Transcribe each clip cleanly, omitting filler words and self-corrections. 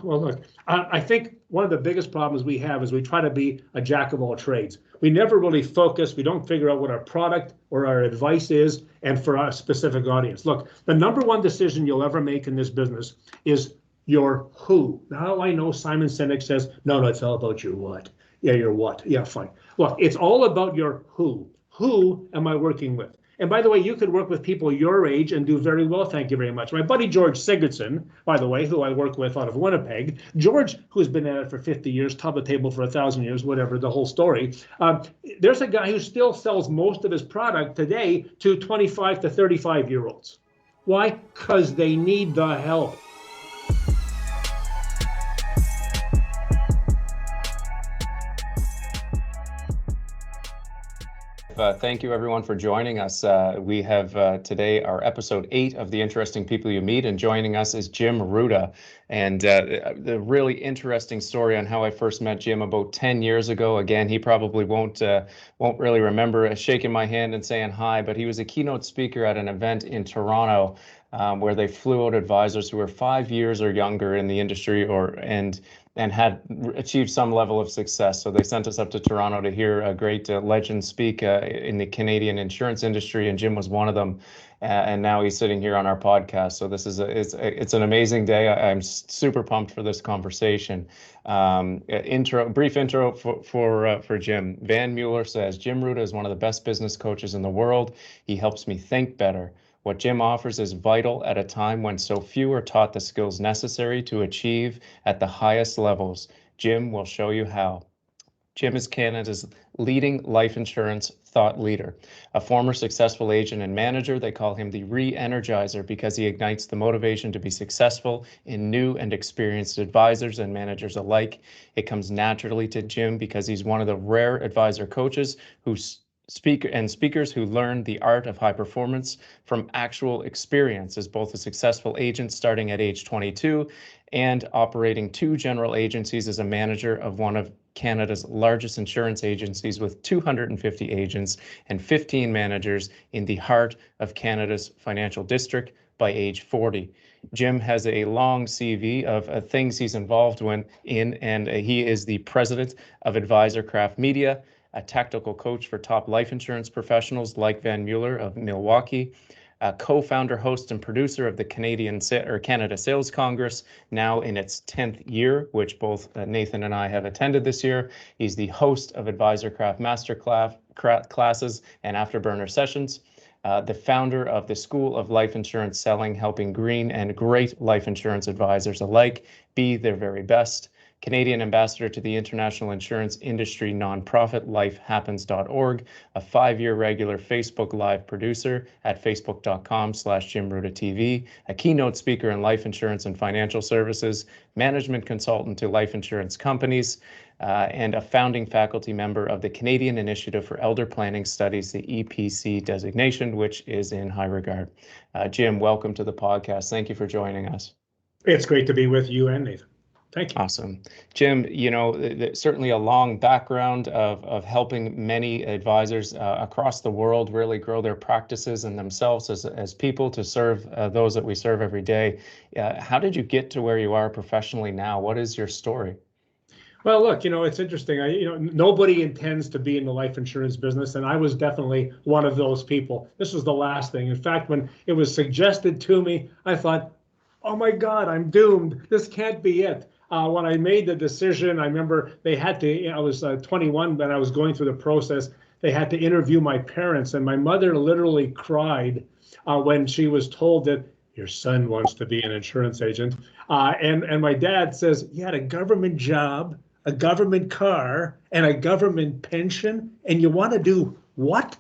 Well, look, I think one of the biggest problems we have is we try to be a jack of all trades. We never really focus. We don't figure out what our product or our advice is, and for a specific audience. Look, the number one decision you'll ever make in this business is your who. Now I know Simon Sinek says, no, no, it's all about your what. Yeah, your what. Yeah, fine. Look, it's all about your who. Who am I working with? And by the way, you could work with people your age and do very well. Thank you very much. My buddy George Sigurdsson, by the way, who I work with out of Winnipeg, George, who's been at it for 50 years, top of the table for 1,000 years, whatever, the whole story. There's a guy who still sells most of his product today to 25 to 35-year-olds. Why? Because they need the help. Thank you, everyone, for joining us. We have today our episode 8 of The Interesting People You Meet, and joining us is Jim Ruta. And the really interesting story on how I first met Jim about 10 years ago. Again, he probably won't really remember shaking my hand and saying hi, but he was a keynote speaker at an event in Toronto where they flew out advisors who were 5 years or younger in the industry and had achieved some level of success. So they sent us up to Toronto to hear a great legend speak in the Canadian insurance industry, and Jim was one of them. And now he's sitting here on our podcast. So this is it's an amazing day. I'm super pumped for this conversation. Brief intro for Jim. Van Mueller says, Jim Ruta is one of the best business coaches in the world. He helps me think better. What Jim offers is vital at a time when so few are taught the skills necessary to achieve at the highest levels. Jim will show you how. Jim is Canada's leading life insurance thought leader. A former successful agent and manager, they call him the re-energizer because he ignites the motivation to be successful in new and experienced advisors and managers alike. It comes naturally to Jim because he's one of the rare advisor coaches who's speakers who learn the art of high performance from actual experience as both a successful agent starting at age 22 and operating 2 general agencies as a manager of one of Canada's largest insurance agencies with 250 agents and 15 managers in the heart of Canada's financial district by age 40. Jim has a long CV of things he's involved in, and he is the president of Advisor Craft Media, a tactical coach for top life insurance professionals like Van Mueller of Milwaukee, a co-founder, host, and producer of the Canada Sales Congress, now in its 10th year, which both Nathan and I have attended this year. He's the host of Advisor Craft Master classes and Afterburner sessions, the founder of the School of Life Insurance Selling, helping green and great life insurance advisors alike be their very best. Canadian ambassador to the international insurance industry nonprofit lifehappens.org, a 5-year regular Facebook Live producer at facebook.com/JimRutaTV, a keynote speaker in life insurance and financial services, management consultant to life insurance companies, and a founding faculty member of the Canadian Initiative for Elder Planning Studies, the EPC designation, which is in high regard. Jim, welcome to the podcast. Thank you for joining us. It's great to be with you and Nathan. Thank you. Awesome. Jim, certainly a long background of helping many advisors across the world really grow their practices and themselves as people to serve those that we serve every day. How did you get to where you are professionally now? What is your story? Well, look, it's interesting. Nobody intends to be in the life insurance business, and I was definitely one of those people. This was the last thing. In fact, when it was suggested to me, I thought, oh my God, I'm doomed. This can't be it. When I made the decision, I remember they had to, I was 21 when I was going through the process. They had to interview my parents, and my mother literally cried when she was told that your son wants to be an insurance agent. And my dad says, you had a government job, a government car, and a government pension, and you want to do what?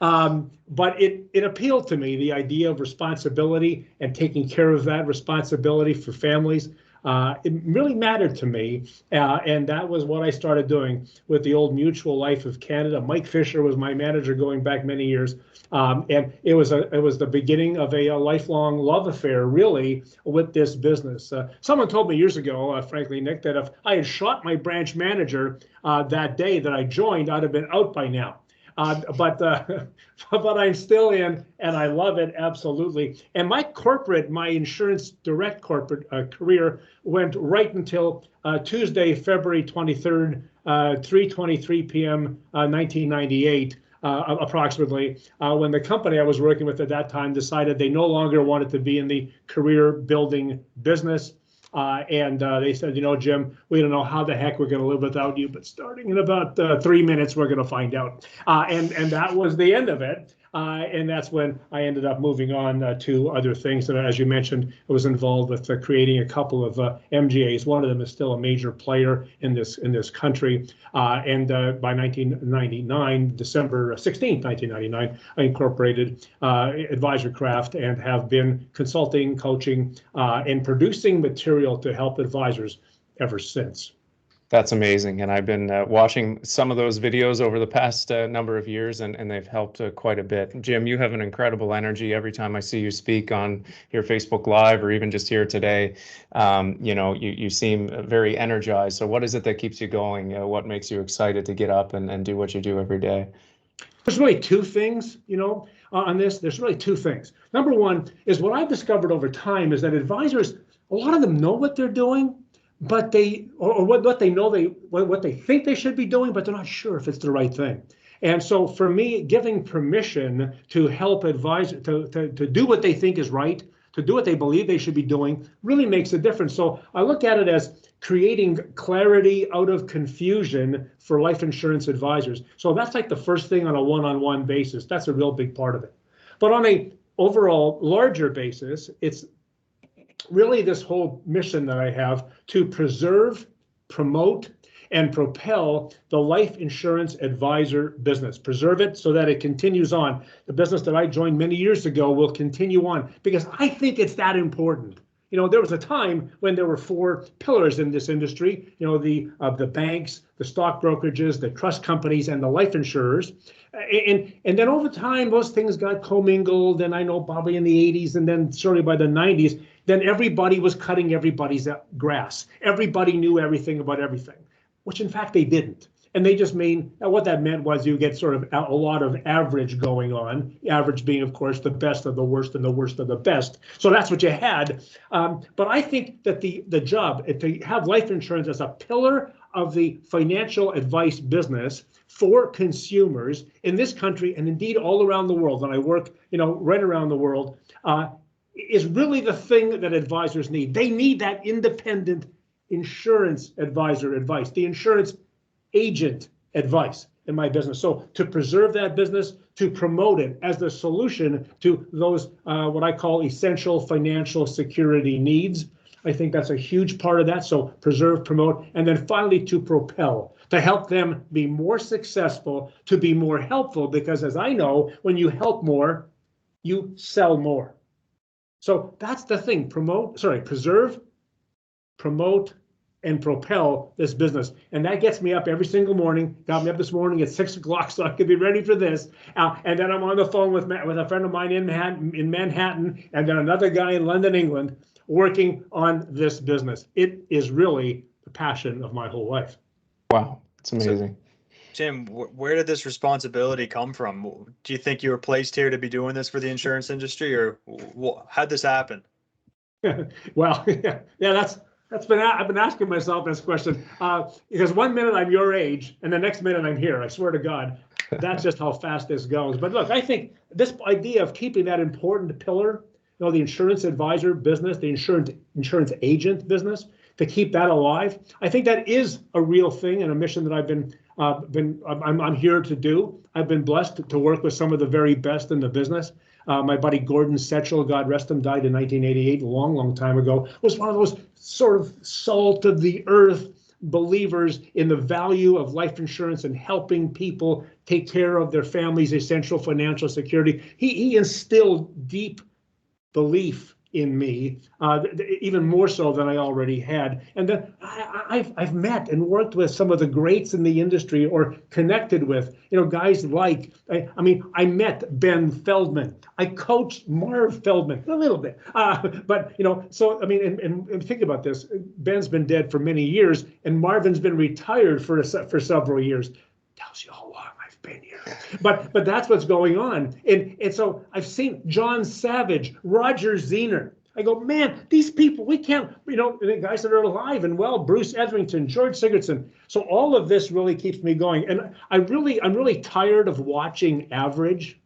But it appealed to me, the idea of responsibility and taking care of that responsibility for families. It really mattered to me, and that was what I started doing with the old Mutual Life of Canada. Mike Fisher was my manager going back many years, and it was the beginning of a lifelong love affair, really, with this business. Someone told me years ago, frankly, Nick, that if I had shot my branch manager that day that I joined, I'd have been out by now. But I'm still in, and I love it absolutely. And my insurance direct corporate career went right until Tuesday, February 23rd, 3:23 p.m. 1998. Approximately, when the company I was working with at that time decided they no longer wanted to be in the career building business. And they said, Jim, we don't know how the heck we're going to live without you, but starting in about 3 minutes, we're going to find out. And that was the end of it. And that's when I ended up moving on to other things. And as you mentioned, I was involved with creating a couple of MGAs. One of them is still a major player in this country. And by 1999, December 16th, 1999, I incorporated Advisor Craft and have been consulting, coaching, and producing material to help advisors ever since. That's amazing. And I've been watching some of those videos over the past number of years, and they've helped quite a bit. Jim, you have an incredible energy every time I see you speak on your Facebook Live or even just here today. You seem very energized. So what is it that keeps you going? What makes you excited to get up and do what you do every day? There's really two things, on this. There's really two things. Number one is what I've discovered over time is that advisors, a lot of them know what they're doing, but what they think they should be doing, but they're not sure if it's the right thing. And so for me, giving permission to help advisors to do what they think is right, to do what they believe they should be doing, really makes a difference. So I look at it as creating clarity out of confusion for life insurance advisors. So that's like the first thing on a one-on-one basis. That's a real big part of it. But on a overall larger basis, it's really this whole mission that I have to preserve, promote, and propel the life insurance advisor business. Preserve it so that it continues on. The business that I joined many years ago will continue on because I think it's that important. There was a time when there were 4 pillars in this industry, the banks, the stock brokerages, the trust companies, and the life insurers. And then over time, those things got commingled, and I know probably in the 80s and then certainly by the 90s, then everybody was cutting everybody's grass. Everybody knew everything about everything, which in fact they didn't. And they just what that meant was you get sort of a lot of average going on, average being, of course, the best of the worst and the worst of the best. So that's what you had. But I think that the job to have life insurance as a pillar of the financial advice business for consumers in this country and indeed all around the world, and I work, right around the world, is really the thing that advisors need. They need that independent insurance advisor advice, the insurance agent advice in my business. So to preserve that business, to promote it as the solution to those what I call essential financial security needs, I think that's a huge part of that. So preserve, promote, and then finally to propel, to help them be more successful, to be more helpful, because as I know, when you help more, you sell more. So that's the thing, preserve, promote, and propel this business. And that gets me up every single morning. Got me up this morning at 6 o'clock so I could be ready for this. And then I'm on the phone with a friend of mine in Manhattan, and then another guy in London, England, working on this business. It is really the passion of my whole life. Wow, it's amazing. So, Jim, where did this responsibility come from? Do you think you were placed here to be doing this for the insurance industry, or how'd this happen? Well, yeah, I've been asking myself this question because one minute I'm your age and the next minute I'm here. I swear to God, that's just how fast this goes. But look, I think this idea of keeping that important pillar, the insurance advisor business, the insurance agent business, to keep that alive, I think that is a real thing and a mission that I'm here to do. I've been blessed to work with some of the very best in the business. My buddy Gordon Setchell, God rest him, died in 1988, a long, long time ago, was one of those sort of salt of the earth believers in the value of life insurance and helping people take care of their family's essential financial security. He instilled deep belief in me, even more so than I already had. And then I've met and worked with some of the greats in the industry, or connected with, guys like, I met Ben Feldman. I coached Marv Feldman a little bit, but and think about this. Ben's been dead for many years, and Marvin's been retired for several years. Tells you how long I've been here. But that's what's going on. And so I've seen John Savage, Roger Zener. I go, man, these people, we can't, the guys that are alive and well, Bruce Etherington, George Sigurdsson. So all of this really keeps me going. And I'm really tired of watching average.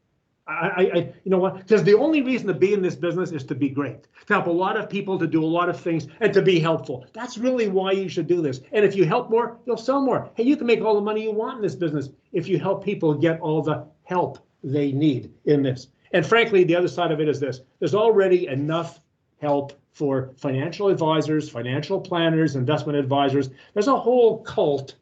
You know what? Because the only reason to be in this business is to be great, to help a lot of people, to do a lot of things, and to be helpful. That's really why you should do this. And if you help more, you'll sell more. Hey, you can make all the money you want in this business if you help people get all the help they need in this. And frankly, the other side of it is this. There's already enough help for financial advisors, financial planners, investment advisors. There's a whole culture,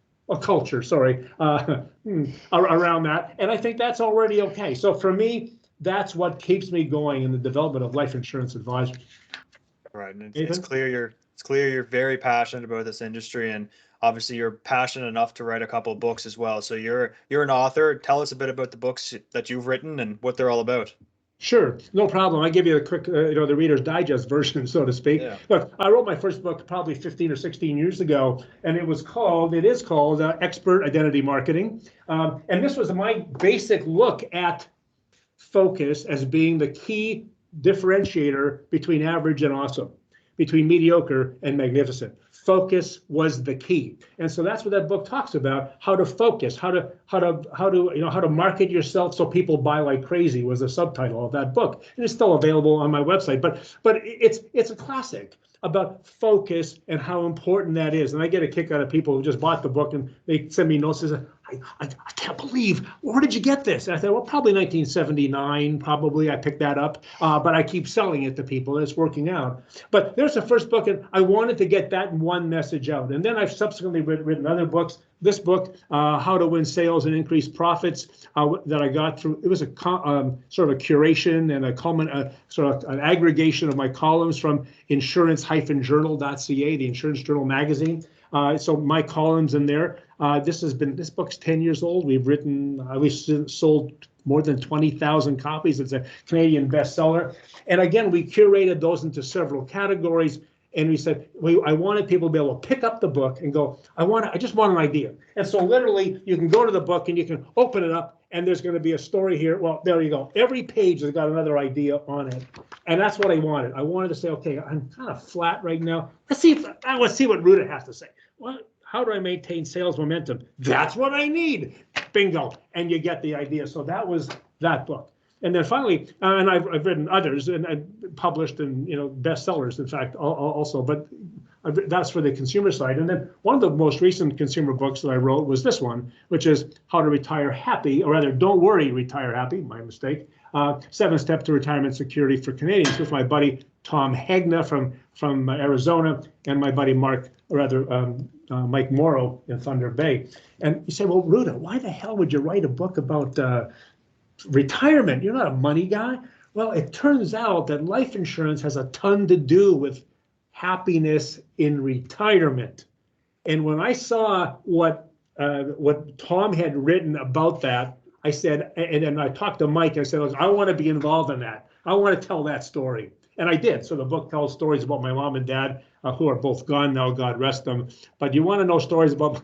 around that. And I think that's already okay. So for me, that's what keeps me going in the development of life insurance advisors. Right. And it's clear you're very passionate about this industry, and obviously you're passionate enough to write a couple of books as well. So you're an author. Tell us a bit about the books that you've written and what they're all about. Sure, no problem. I give you a quick, the Reader's Digest version, so to speak. Yeah. Look, I wrote my first book probably 15 or 16 years ago, and it is called Expert Identity Marketing. And this was my basic look at focus as being the key differentiator between average and awesome, between mediocre and magnificent. Focus was the key. And so that's what that book talks about, how to focus, how to market yourself so people buy like crazy was the subtitle of that book. And it's still available on my website, but it's a classic about focus and how important that is. And I get a kick out of people who just bought the book and they send me notes and say, I can't believe, where did you get this? And I said, well, probably 1979, probably I picked that up, but I keep selling it to people and it's working out. But there's the first book, and I wanted to get that one message out. And then I've subsequently written other books. This book, How to Win Sales and Increase Profits, that I got through, it was a sort of a curation and sort of an aggregation of my columns from insurance-journal.ca, the Insurance Journal magazine. So my columns in there. This book's 10 years old. We've sold more than 20,000 copies. It's a Canadian bestseller. And again, we curated those into several categories. And we said, I wanted people to be able to pick up the book and go, I just want an idea. And so literally you can go to the book and you can open it up and there's going to be a story here. Well, there you go. Every page has got another idea on it. And that's what I wanted. I wanted to say, okay, I'm kind of flat right now. Let's see what Ruta has to say. How do I maintain sales momentum? That's what I need. Bingo. And you get the idea. So that was that book. And then finally, and I've written others and I published in bestsellers, in fact, also, but that's for the consumer side. And then one of the most recent consumer books that I wrote was this one, which is How to Retire Happy, or rather, Don't Worry, Retire Happy, my mistake. 7 Steps to Retirement Security for Canadians, with my buddy Tom Hegna from Arizona and my buddy Mike Morrow in Thunder Bay. And you say, well, Ruta, why the hell would you write a book about retirement? You're not a money guy. Well, it turns out that life insurance has a ton to do with happiness in retirement. And when I saw what Tom had written about that, I said, and then I talked to Mike, and I said, I want to be involved in that. I want to tell that story. And I did. So the book tells stories about my mom and dad, who are both gone now, God rest them. But you want to know stories about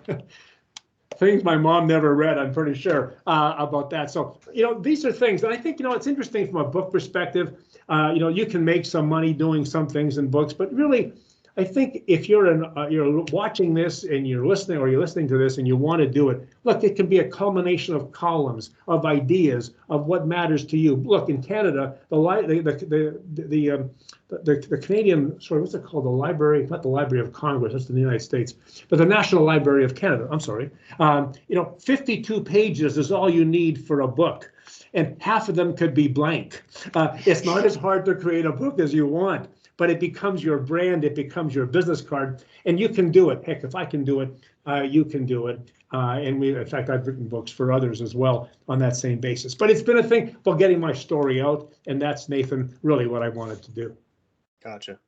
things my mom never read, I'm pretty sure, about that. So, these are things that I think, it's interesting from a book perspective. You can make some money doing some things in books, but really, I think if you're watching this and you're listening to this and you want to do it, look, it can be a culmination of columns, of ideas, of what matters to you. Look, in Canada, the Canadian, what's it called? The Library, not the Library of Congress, that's in the United States, but the National Library of Canada, I'm sorry. 52 pages is all you need for a book, and half of them could be blank. It's not as hard to create a book as you want, but it becomes your brand, it becomes your business card, and you can do it. Heck, if I can do it, you can do it. And in fact, I've written books for others as well on that same basis. But it's been a thing about getting my story out, and that's, Nathan, really what I wanted to do. Gotcha.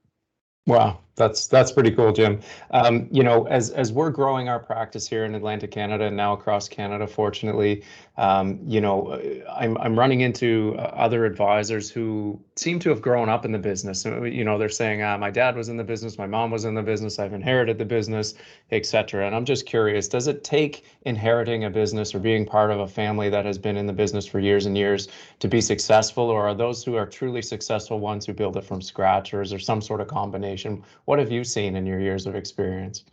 Wow. That's pretty cool, Jim. As we're growing our practice here in Atlantic Canada and now across Canada, fortunately, I'm running into other advisors who seem to have grown up in the business. They're saying, my dad was in the business, my mom was in the business, I've inherited the business, etc. And I'm just curious, does it take inheriting a business or being part of a family that has been in the business for years and years to be successful, or are those who are truly successful ones who build it from scratch, or is there some sort of combination? What have you seen in your years of experience?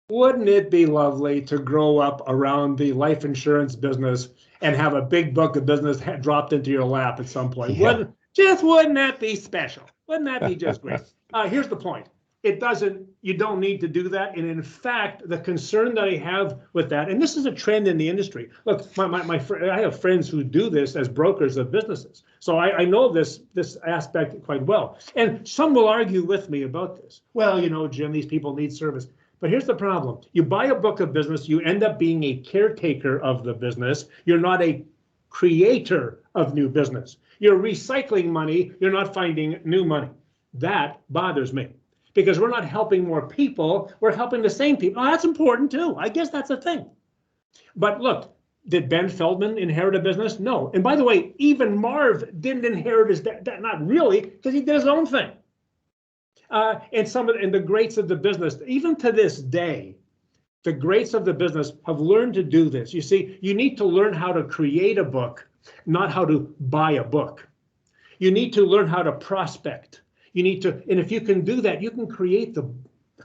Wouldn't it be lovely to grow up around the life insurance business and have a big book of business dropped into your lap at some point? Yeah. Wouldn't that be special? Wouldn't that be just great? Here's the point. You don't need to do that. And in fact, the concern that I have with that, and this is a trend in the industry. Look, I have friends who do this as brokers of businesses. So I know this aspect quite well. And some will argue with me about this. Well, Jim, these people need service. But here's the problem. You buy a book of business, you end up being a caretaker of the business. You're not a creator of new business. You're recycling money. You're not finding new money. That bothers me. Because we're not helping more people, we're helping the same people. Oh, that's important too. I guess that's a thing. But look, did Ben Feldman inherit a business? No. And by the way, even Marv didn't inherit his that not really, because he did his own thing. And the greats of the business, even to this day, the greats of the business have learned to do this. You see, you need to learn how to create a book, not how to buy a book. You need to learn how to prospect. You need to, and if you can do that, you can create the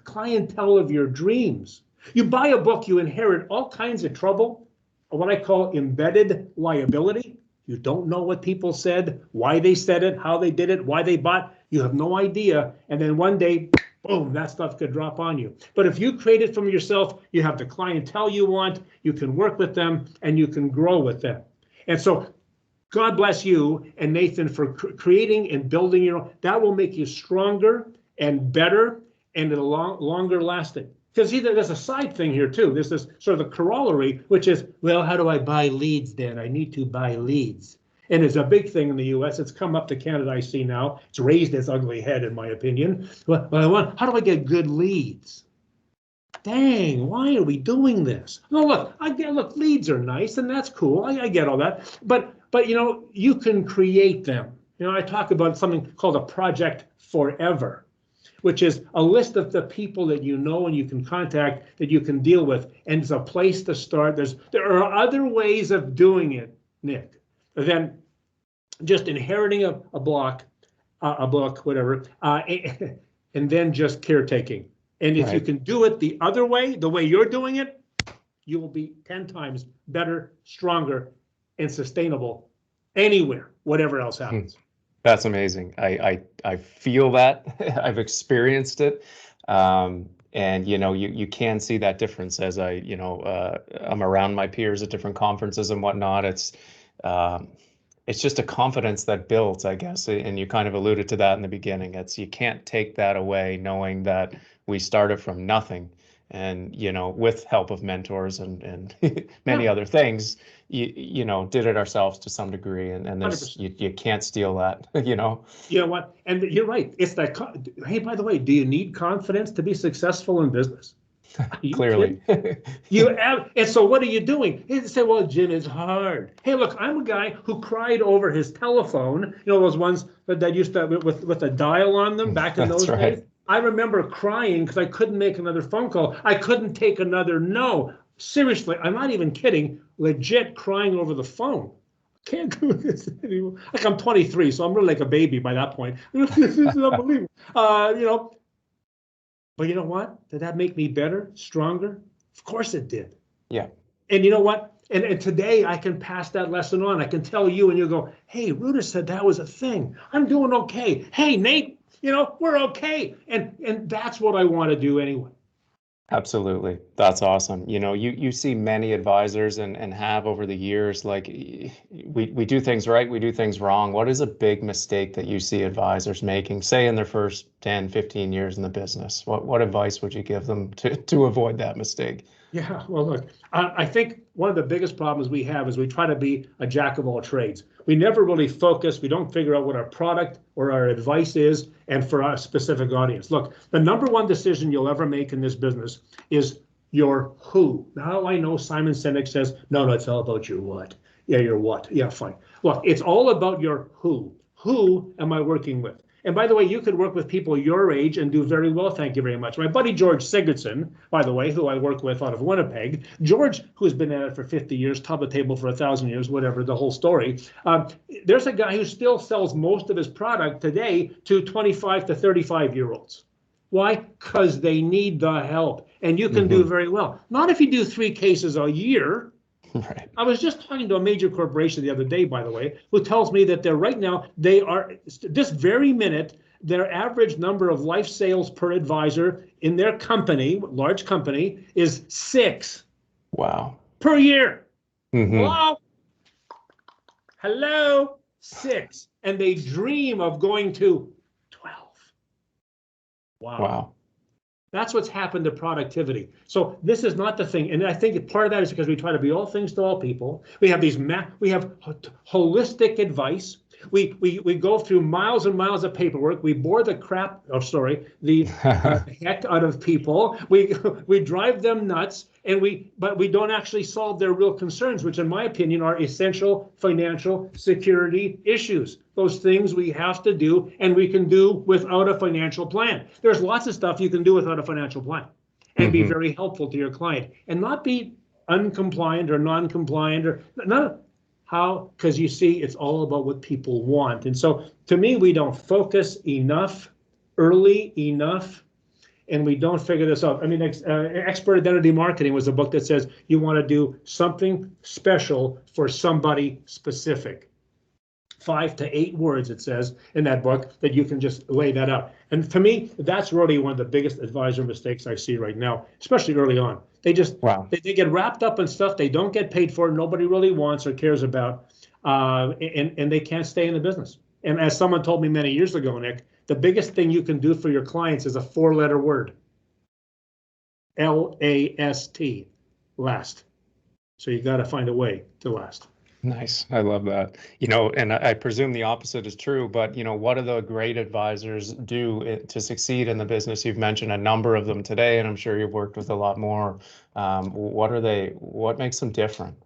clientele of your dreams. You buy a book, you inherit all kinds of trouble, what I call embedded liability. You don't know what people said, why they said it, how they did it, why they bought. You have no idea. And then one day, boom, that stuff could drop on you. But if you create it from yourself, you have the clientele you want, you can work with them, and you can grow with them. And so God bless you and Nathan for creating and building your own. That will make you stronger and better and longer lasting. Because there's a side thing here too. There's this sort of a corollary, which is, well, how do I buy leads then? I need to buy leads. And it's a big thing in the US. It's come up to Canada, I see now. It's raised its ugly head, in my opinion. How do I get good leads? Dang, why are we doing this? No, look, leads are nice and that's cool. I get all that. But you can create them. I talk about something called a project forever, which is a list of the people that you know and you can contact that you can deal with. And it's a place to start. There are other ways of doing it, Nick, than just inheriting a book, whatever, and then just caretaking. And if you can do it the other way, the way you're doing it, you will be 10 times better, stronger, and sustainable anywhere, whatever else happens. That's amazing. I feel that. I've experienced it. And you can see that difference as I'm around my peers at different conferences and whatnot. It's just a confidence that builds, I guess. And you kind of alluded to that in the beginning. You can't take that away, knowing that we started from nothing. And, with help of mentors and many other things, did it ourselves to some degree. And there's, you can't steal that, You know what? And you're right. It's that, hey, by the way, do you need confidence to be successful in business? Clearly. And so what are you doing? You say, well, Jim, it's hard. Hey, look, I'm a guy who cried over his telephone. Those ones that used to, with a dial on them back in those days. I remember crying because I couldn't make another phone call. I couldn't take another no. Seriously, I'm not even kidding. Legit crying over the phone. Can't do this anymore. Like, I'm 23, so I'm really like a baby by that point. This is unbelievable. But you know what? Did that make me better, stronger? Of course it did. Yeah. And you know what? And today I can pass that lesson on. I can tell you, and you'll go, hey, Ruta said that was a thing. I'm doing okay. Hey, Nate, we're okay. And that's what I want to do anyway. Absolutely. That's awesome. You see many advisors and have over the years, like we do things right, we do things wrong. What is a big mistake that you see advisors making, say in their first 10, 15 years in the business? What advice would you give them to avoid that mistake? Yeah, well, look, I think one of the biggest problems we have is we try to be a jack of all trades. We never really focus. We don't figure out what our product or our advice is and for a specific audience. Look, the number one decision you'll ever make in this business is your who. Now I know Simon Sinek says, no, it's all about your what. Yeah, your what. Yeah, fine. Look, it's all about your who. Who am I working with? And by the way, you could work with people your age and do very well, thank you very much. My buddy George Sigurdsson, by the way, who I work with out of Winnipeg, George, who's been at it for 50 years, top of the table for 1,000 years, whatever, the whole story. There's a guy who still sells most of his product today to 25 to 35-year-olds. Why? Because they need the help. And you can do very well. Not if you do 3 cases a year. Right. I was just talking to a major corporation the other day, by the way, who tells me that they are this very minute, their average number of life sales per advisor in their company, large company, is 6. Wow. Per year. Mm-hmm. Hello, 6. And they dream of going to 12. Wow. That's what's happened to productivity. So this is not the thing. And I think part of that is because we try to be all things to all people. We have we have holistic advice. We go through miles and miles of paperwork. We bore the heck out of people. We drive them nuts, but we don't actually solve their real concerns, which in my opinion are essential financial security issues. Those things we have to do, and we can do without a financial plan. There's lots of stuff you can do without a financial plan and be very helpful to your client and not be uncompliant or non-compliant or none. How? Because you see, it's all about what people want. And so to me, we don't focus enough, early enough, and we don't figure this out. I mean, Expert Identity Marketing was a book that says you want to do something special for somebody specific. 5 to 8 words, it says in that book, that you can just lay that out. And to me, that's really one of the biggest advisor mistakes I see right now, especially early on. They just they get wrapped up in stuff they don't get paid for, nobody really wants or cares about, and they can't stay in the business. And as someone told me many years ago, Nick, the biggest thing you can do for your clients is a 4-letter word. LAST, last. So you got to find a way to last. Nice. I love that. And I presume the opposite is true, but what do the great advisors do to succeed in the business? You've mentioned a number of them today, and I'm sure you've worked with a lot more. What makes them different?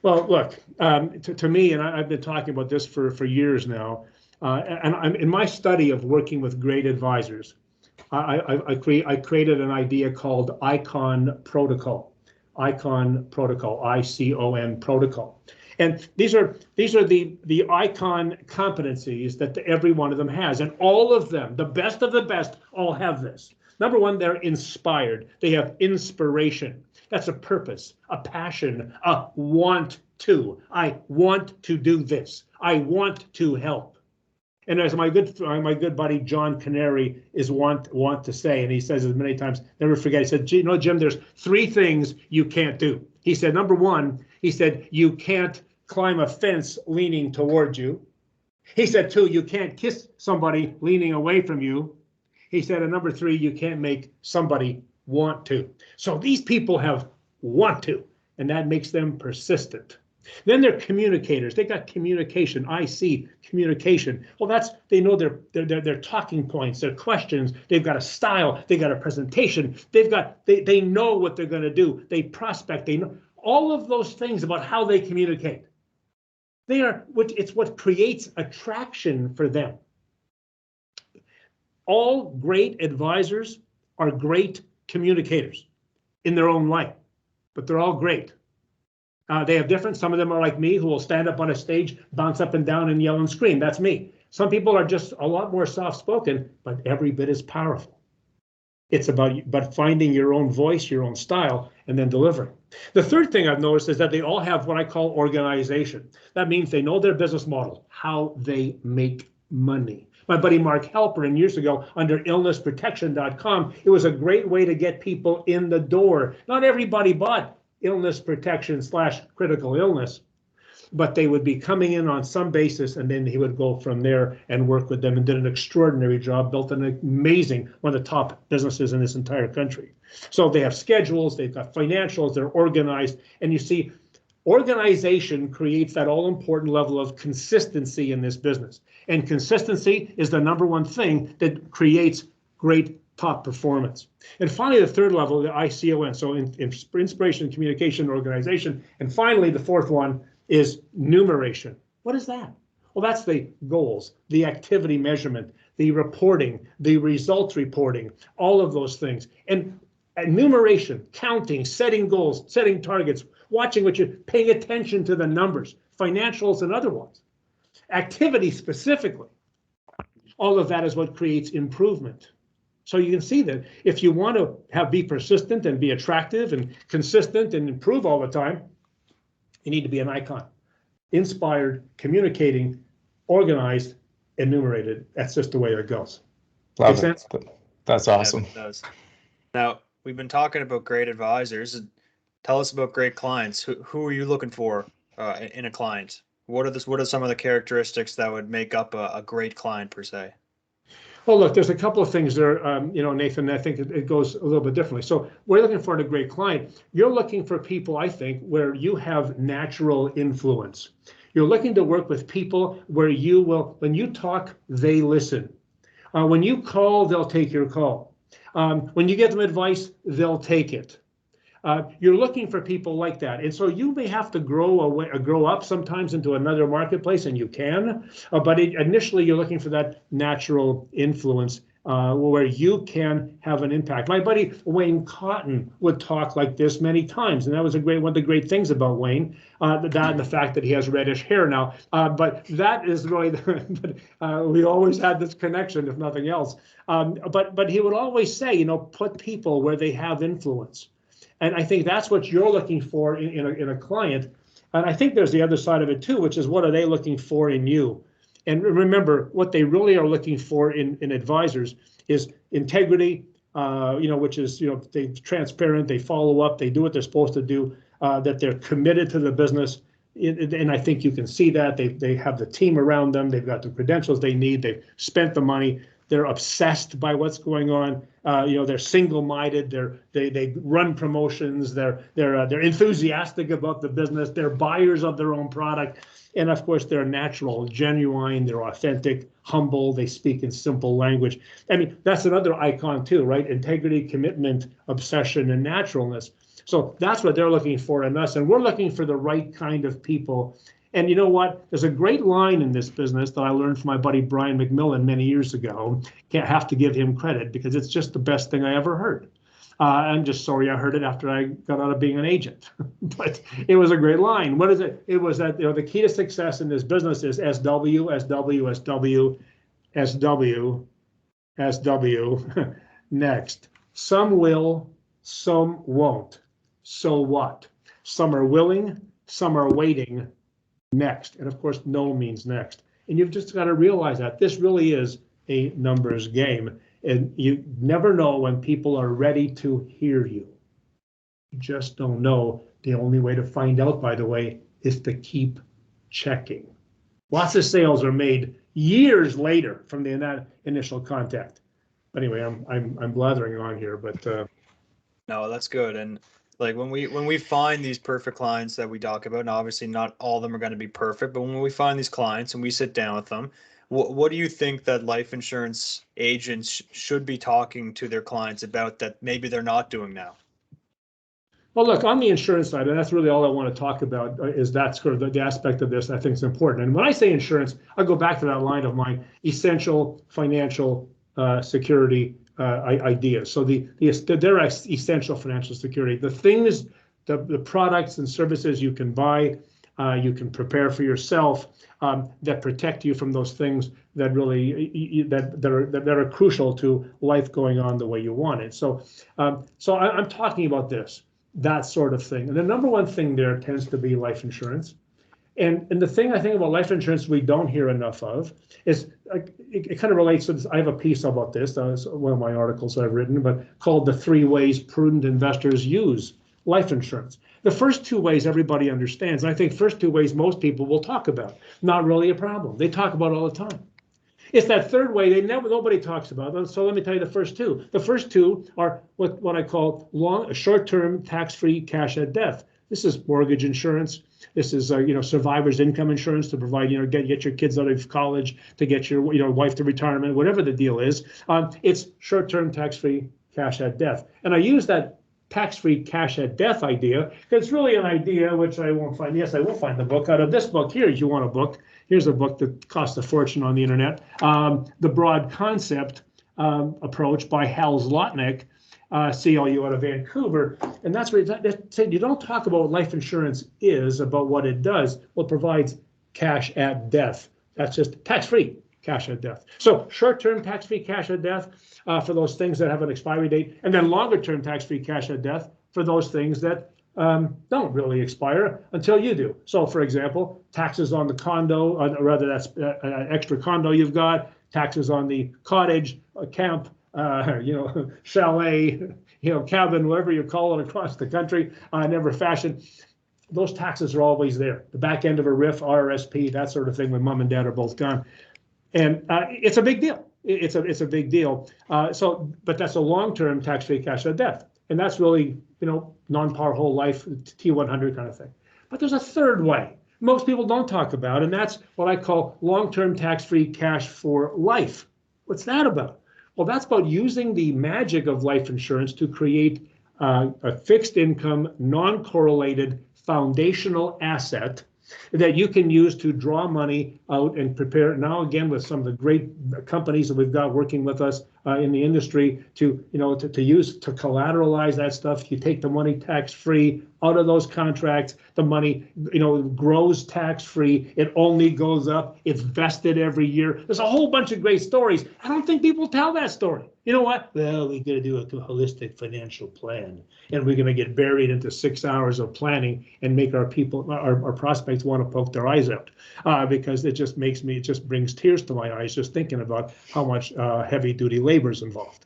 Well, look, to me, and I've been talking about this for years now, and I'm in my study of working with great advisors, I created an idea called ICON protocol. ICON protocol, ICON protocol. And these are the ICON competencies that every one of them has. And all of them, the best of the best, all have this. Number one, they're inspired. They have inspiration. That's a purpose, a passion, a want to. I want to do this. I want to help. And as my good buddy John Canary is want to say, and he says it many times, never forget, he said, Jim, there's 3 things you can't do. He said, number one, he said, you can't climb a fence leaning towards you. He said, 2, you can't kiss somebody leaning away from you. He said, and number 3, you can't make somebody want to. So these people have want to, and that makes them persistent. Then they're communicators. They got communication. I see communication. Well, they know their talking points, their questions. They've got a style. They've got a presentation. They know what they're going to do. They prospect. They know all of those things about how they communicate. It's what creates attraction for them. All great advisors are great communicators in their own right, but they're all great. They have different. Some of them are like me, who will stand up on a stage, bounce up and down and yell and scream. That's me. Some people are just a lot more soft-spoken, but every bit as powerful. It's about finding your own voice, your own style, and then delivering. The third thing I've noticed is that they all have what I call organization. That means they know their business model, how they make money. My buddy Mark Halperin years ago under illnessprotection.com, it was a great way to get people in the door. Not everybody bought illness protection / critical illness. but they would be coming in on some basis, and then he would go from there and work with them, and did an extraordinary job, built an amazing, one of the top businesses in this entire country. So they have schedules, they've got financials, they're organized, and you see, organization creates that all important level of consistency in this business. And consistency is the number one thing that creates great top performance. And finally, the third level, the ICON, so inspiration, communication, organization. And finally, the fourth one is numeration. What is that? Well, that's the goals, the activity measurement, the reporting, the results reporting, all of those things. And numeration, counting, setting goals, setting targets, watching what you're paying attention to the numbers, financials and other ones. Activity specifically. All of that is what creates improvement. So you can see that if you want to be persistent and be attractive and consistent and improve all the time, you need to be an icon. Inspired, communicating, organized, enumerated. That's just the way it goes. Make sense? That's awesome. Yeah, it does. Now, we've been talking about great advisors. Tell us about great clients. Who are you looking for in a client? What are some of the characteristics that would make up a great client per se? Well, look, there's a couple of things there, Nathan, I think it goes a little bit differently. So we're looking for a great client. You're looking for people, I think, where you have natural influence. You're looking to work with people where you will, when you talk, they listen. When you call, they'll take your call. When you give them advice, they'll take it. You're looking for people like that. And so you may have to grow up sometimes into another marketplace, and you can, but initially you're looking for that natural influence where you can have an impact. My buddy Wayne Cotton would talk like this many times, and that was one of the great things about Wayne, that and the fact that he has reddish hair now. But that is really, we always had this connection, if nothing else. But he would always say, put people where they have influence. And I think that's what you're looking for in a client. And I think there's the other side of it too, which is what are they looking for in you? And remember, what they really are looking for in advisors is integrity, which is, they're transparent, they follow up, they do what they're supposed to do, that they're committed to the business. And I think you can see that. They have the team around them, they've got the credentials they need, they've spent the money. They're obsessed by what's going on. They're single-minded. They run promotions. They're enthusiastic about the business. They're buyers of their own product, and of course, they're natural, genuine. They're authentic, humble. They speak in simple language. I mean, that's another icon too, right? Integrity, commitment, obsession, and naturalness. So that's what they're looking for in us, and we're looking for the right kind of people. And you know what? There's a great line in this business that I learned from my buddy Brian McMillan many years ago. Can't have to give him credit because it's just the best thing I ever heard. I'm just sorry I heard it after I got out of being an agent, but it was a great line. What is it? It was that the key to success in this business is SW, SW, SW, SW, SW. Next, some will, some won't. So what? Some are willing, some are waiting. Next. And of course, no means next. And you've just got to realize that this really is a numbers game. And you never know when people are ready to hear you. You just don't know. The only way to find out, by the way, is to keep checking. Lots of sales are made years later from the initial contact. Anyway, I'm blathering on here, but no, that's good. And like when we find these perfect clients that we talk about, and obviously not all of them are going to be perfect, but when we find these clients and we sit down with them, what do you think that life insurance agents should be talking to their clients about that maybe they're not doing now? Well, look, on the insurance side, and that's really all I want to talk about, is that sort of the aspect of this I think is important. And when I say insurance, I'll go back to that line of mine, essential financial security ideas. So they're essential financial security. The things, the products and services you can buy, you can prepare for yourself, that protect you from those things that really that are crucial to life going on the way you want it. So I'm talking about that sort of thing. And the number one thing there tends to be life insurance. And the thing I think about life insurance we don't hear enough of is it kind of relates to this. I have a piece about this. That's one of my articles I've written, but called "The 3 Ways Prudent Investors Use life insurance. The first two ways everybody understands, and I think first two ways most people will talk about, not really a problem. They talk about it all the time. It's that third way nobody talks about. So let me tell you the first two. The first two are what I call short-term tax-free cash at death. This is mortgage insurance. This is survivor's income insurance to provide get your kids out of college, to get your wife to retirement, whatever the deal is. It's short-term tax-free cash at death, and I use that tax-free cash at death idea because it's really an idea which I won't find. Yes, I will find the book out of this book here. If you want a book, here's a book that costs a fortune on the internet. The Broad Concept Approach by Hal Zlotnick, CLU out of Vancouver. And that's where they say you don't talk about what life insurance is, about what it does. Well, it provides cash at death. That's just tax-free cash at death. So short-term tax-free cash at death for those things that have an expiry date, and then longer-term tax-free cash at death for those things that don't really expire until you do. So, for example, taxes on the condo, or rather that's extra condo you've got, taxes on the cottage, camp, chalet, cabin, whatever you call it across the country, never fashion. Those taxes are always there. The back end of a RIF, RRSP, that sort of thing when mom and dad are both gone. And it's a big deal. It's a big deal. But that's a long-term tax-free cash at death. And that's really, non-par whole life, T100 kind of thing. But there's a third way most people don't talk about, and that's what I call long-term tax-free cash for life. What's that about? Well, that's about using the magic of life insurance to create a fixed income, non-correlated foundational asset that you can use to draw money out and prepare. Now, again, with some of the great companies that we've got working with us in the industry to use to collateralize that stuff. You take the money tax-free out of those contracts. The money, grows tax-free. It only goes up. It's vested every year. There's a whole bunch of great stories. I don't think people tell that story. You know what? Well, we're going to do a holistic financial plan, and we're going to get buried into 6 hours of planning and make our prospects want to poke their eyes out because it just brings tears to my eyes just thinking about how much heavy-duty labor is involved.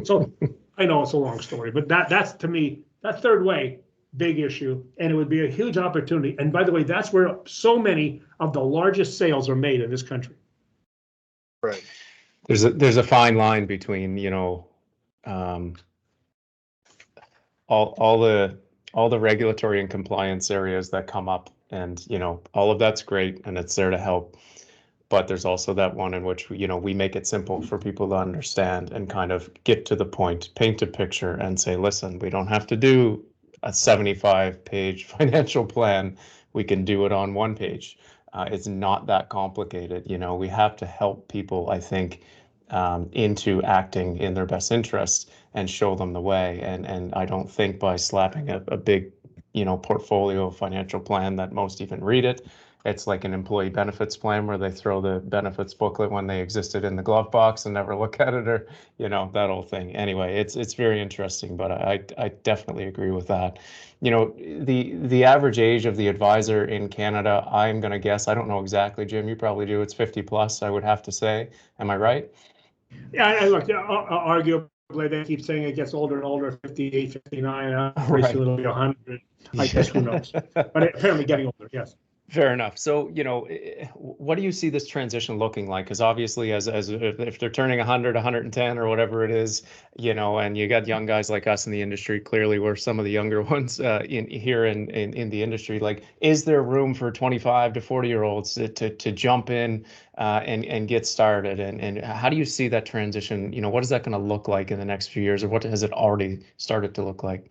So I know it's a long story, but that's to me, that third way, big issue, and it would be a huge opportunity. And by the way, that's where so many of the largest sales are made in this country. Right. There's a fine line between all the regulatory and compliance areas that come up, and all of that's great and it's there to help, but there's also that one in which we make it simple for people to understand and kind of get to the point, paint a picture, and say, listen, we don't have to do a 75-page financial plan. We can do it on one page. It's not that complicated. We have to help people, I think, into acting in their best interests and show them the way. And I don't think by slapping a big, portfolio financial plan that most even read it. It's like an employee benefits plan where they throw the benefits booklet when they existed in the glove box and never look at it, or that whole thing. Anyway, it's very interesting, but I definitely agree with that. The average age of the advisor in Canada, I'm going to guess, I don't know exactly, Jim, you probably do, it's 50 plus, I would have to say. Am I right? Yeah, look, arguably they keep saying it gets older and older, 58, 59, pretty soon it'll be 100. I guess who knows? But apparently getting older, yes. Fair enough. So, what do you see this transition looking like? Because obviously, as if they're turning 100, 110, or whatever it is, and you got young guys like us in the industry, clearly we're some of the younger ones in the industry. Like, is there room for 25 to 40-year-olds to jump in and get started? And how do you see that transition? What is that going to look like in the next few years, or what has it already started to look like?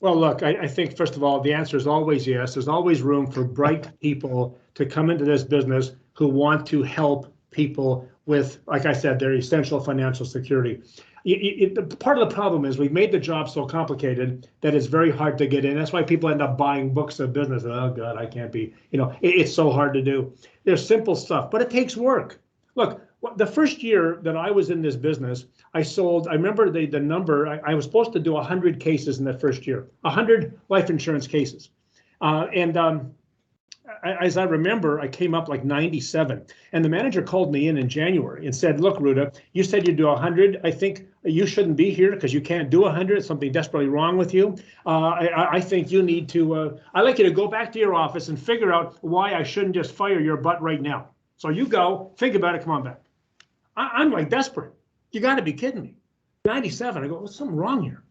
Well, look, I think, first of all, the answer is always yes. There's always room for bright people to come into this business who want to help people with, like I said, their essential financial security. Part of the problem is we've made the job so complicated that it's very hard to get in. That's why people end up buying books of business. Oh, God, I can't be, it's so hard to do. There's simple stuff, but it takes work. Look, the first year that I was in this business, I remember the number, I was supposed to do 100 cases in the first year, 100 life insurance cases. And as I remember, I came up like 97, and the manager called me in January and said, "Look, Ruta, you said you'd do 100. I think you shouldn't be here because you can't do 100. Something desperately wrong with you. I think you need to. I'd like you to go back to your office and figure out why I shouldn't just fire your butt right now. So you go, think about it. Come on back." I'm like desperate. You got to be kidding me. 97. I go, "What's something wrong here?"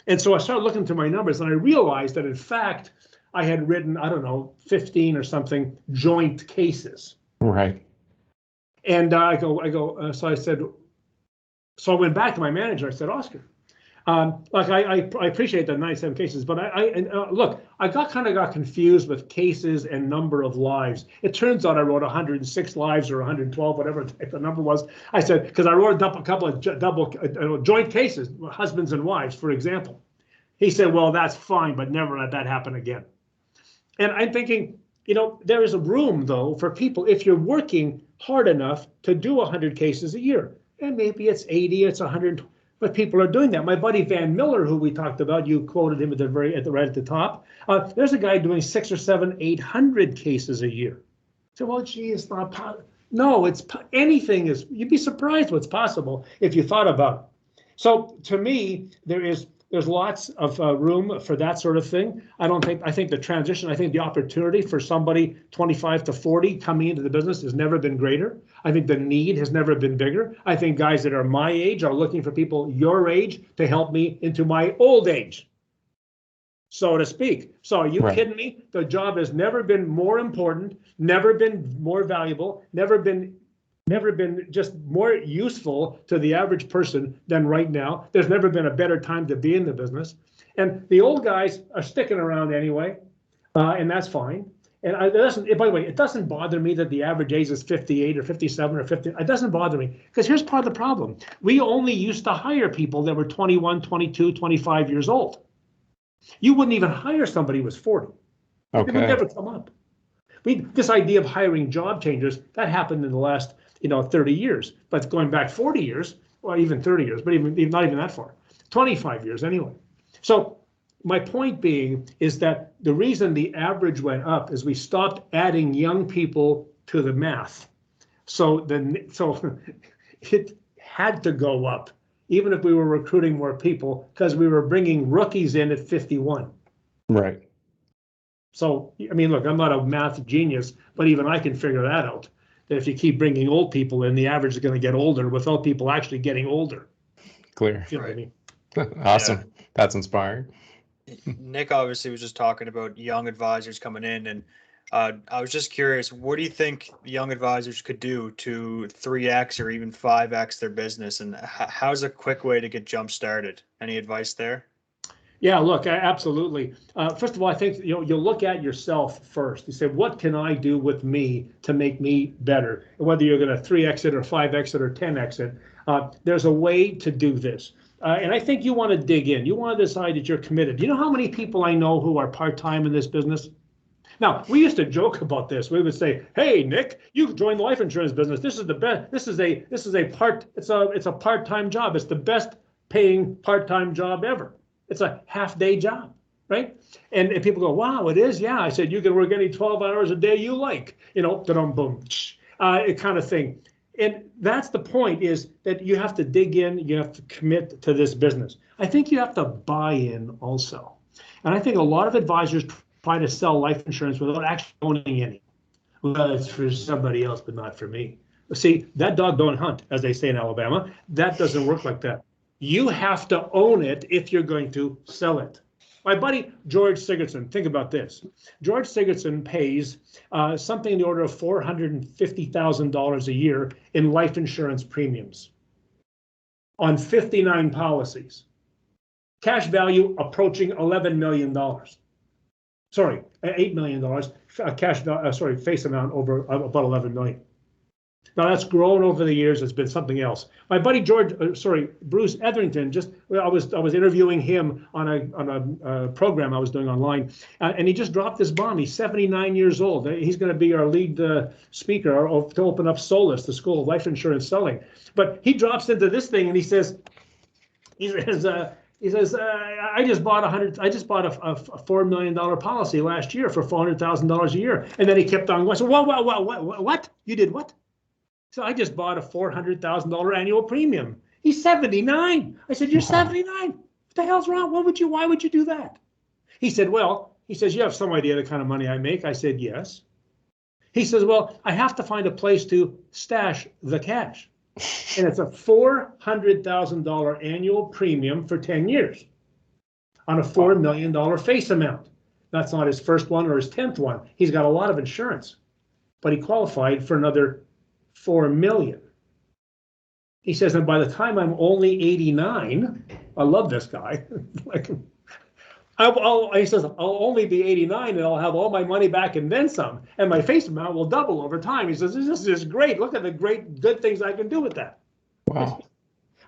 And so I started looking through my numbers, and I realized that in fact, I had written, I don't know, 15 or something joint cases. Right. And so I said, so I went back to my manager. I said, "Oscar, like I appreciate the 97 cases, but look, I kind of got confused with cases and number of lives. It turns out I wrote 106 lives or 112, whatever the number was." I said, because I wrote a couple of joint cases, husbands and wives, for example. He said, "Well, that's fine, but never let that happen again." And I'm thinking, there is a room, though, for people, if you're working hard enough to do 100 cases a year. And maybe it's 80, it's 100, but people are doing that. My buddy Van Miller, who we talked about, you quoted him right at the top. There's a guy doing 600 or 700, 800 cases a year. So, well, gee, it's not possible. No, anything is. You'd be surprised what's possible if you thought about it. So, to me, there's lots of room for that sort of thing. I think the transition, I think the opportunity for somebody 25 to 40 coming into the business has never been greater. I think the need has never been bigger. I think guys that are my age are looking for people your age to help me into my old age, so to speak. So are you kidding me? The job has never been more important, never been more valuable, never been just more useful to the average person than right now. There's never been a better time to be in the business. And the old guys are sticking around anyway, and that's fine. And by the way, it doesn't bother me that the average age is 58 or 57 or 50. It doesn't bother me, because here's part of the problem. We only used to hire people that were 21, 22, 25 years old. You wouldn't even hire somebody who was 40. Okay. It would never come up. This idea of hiring job changers, that happened in the last 30 years, but going back 40 years, or even 30 years, but even not even that far, 25 years anyway. So my point being is that the reason the average went up is we stopped adding young people to the math. So it had to go up, even if we were recruiting more people, because we were bringing rookies in at 51. Right. So, I mean, look, I'm not a math genius, but even I can figure that out. That if you keep bringing old people in, the average is going to get older without people actually getting older. Clear. You know what I mean? Awesome. Yeah. That's inspiring. Nick obviously was just talking about young advisors coming in, and I was just curious, what do you think young advisors could do to 3x or even 5x their business, and how's a quick way to get jump started? Any advice there? Yeah, look, absolutely. First of all, I think you look at yourself first. You say, what can I do with me to make me better? Whether you're going to 3x it or 5x it or 10x it, there's a way to do this. And I think you want to dig in. You want to decide that you're committed. Do you know how many people I know who are part-time in this business? Now, we used to joke about this. We would say, "Hey, Nick, you joined the life insurance business. This is the best. It's a part-time job. It's the best paying part-time job ever. It's a half-day job, right?" And people go, "Wow, it is?" Yeah, I said, "You can work any 12 hours a day you like, boom, it kind of thing." And that's the point, is that you have to dig in, you have to commit to this business. I think you have to buy in also. And I think a lot of advisors try to sell life insurance without actually owning any. Well, it's for somebody else, but not for me. See, that dog don't hunt, as they say in Alabama. That doesn't work like that. You have to own it if you're going to sell it. My buddy George Sigurdsson, think about this. George Sigurdsson pays something in the order of $450,000 a year in life insurance premiums on 59 policies. Cash value approaching $11 million. Sorry, $8 million. Face amount over about 11 million. Now that's grown over the years. It's been something else. My buddy Bruce Etherington. I was interviewing him on a program I was doing online, and he just dropped this bomb. He's 79 years old. He's going to be our lead speaker to open up Solus, the School of Life Insurance Selling. But he drops into this thing and he says, He says, I just bought a $4 million policy last year for $400,000 a year. And then he kept on going. So, what? You did what? So I just bought a $400,000 annual premium. He's 79. I said, you're 79. What the hell's wrong? Why would you do that? He said, you have some idea the kind of money I make. I said, yes. He says, well, I have to find a place to stash the cash. And it's a $400,000 annual premium for 10 years on a $4 million face amount. That's not his first one or his 10th one. He's got a lot of insurance, but he qualified for another $4 million. He says, and by the time I'm only 89, I love this guy. He says, I'll only be 89 and I'll have all my money back and then some. And my face amount will double over time. He says, this is great. Look at the good things I can do with that. Wow.